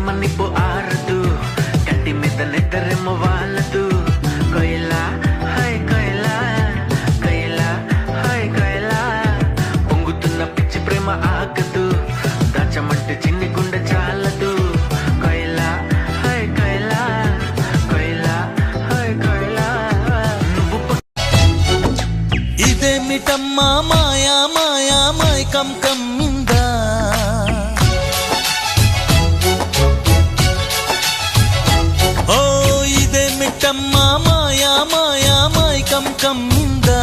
ప్రేమ నిప్పు ఆరదు, కంటి మీద నిద్రేమో వాళ్ళదు. కొయిలా హై కొయిలా, కొయిలా హై కొయిలా, పొంగుతున్న పిచ్చి ప్రేమ ఆగదు, దాచమంటే చిన్ని గుండె చాలదు. కొయిలా హై కొయిలా, కొయిలా హై కొయిలా. ఇదేమిటమ్మా మాయా మాయా మైకం కమ్మిందా, ఓ ఇదేమిటమ్మా మాయా మాయా మైకం కమ్మిందా.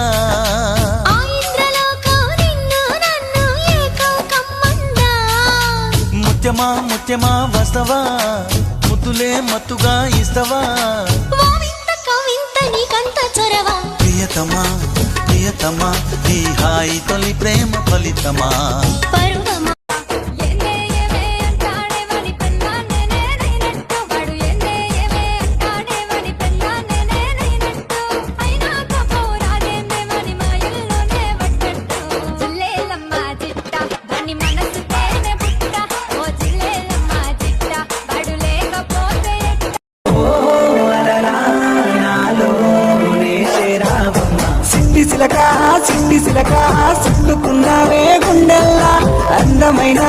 ముత్యమా ముత్యమా వస్తవా, ముద్దులే మత్తుగా ఇస్తవా. ప్రియతమా ప్రియతమా ఈ హాయి తొలి ప్రేమ ఫలితమా. చిట్టి సిలక చుట్టుకున్నావే గుండెల్లా, అందమైన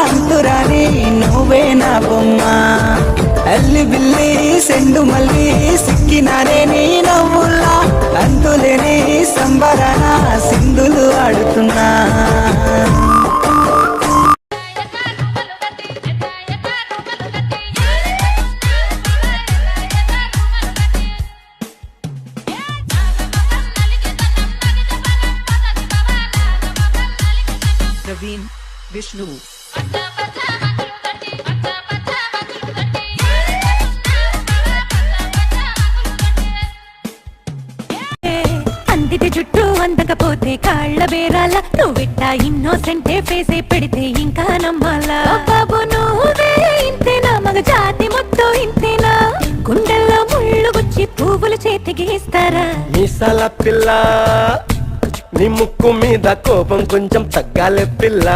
అంతురాని నువ్వే నా బొమ్మ. అల్లి బిల్లి సెండు మల్లి సిక్కినారే నీ నవ్వుల్లా, అంతులేని సంబరాన సింధులు ఆడుతున్నా. ప్రవీణ్ విష్ణు అందిటి జుట్టు అందకపోతే కాళ్ళ బేరాల, నువ్విట్టా ఇన్నోసెంటే ఫేసే పెడితే ఇంకా నమ్మాలా. బాబు నువ్వే ఇంతేనా, మగ జాతి మొత్తం ఇంతేనా, గుండెల్లో ముళ్ళు గుచ్చి పువ్వులు చేతికి ఇస్తారా. మీసాల పిల్ల నీ ముక్కు మీద కోపం కొంచెం తగ్గాలే పిల్ల.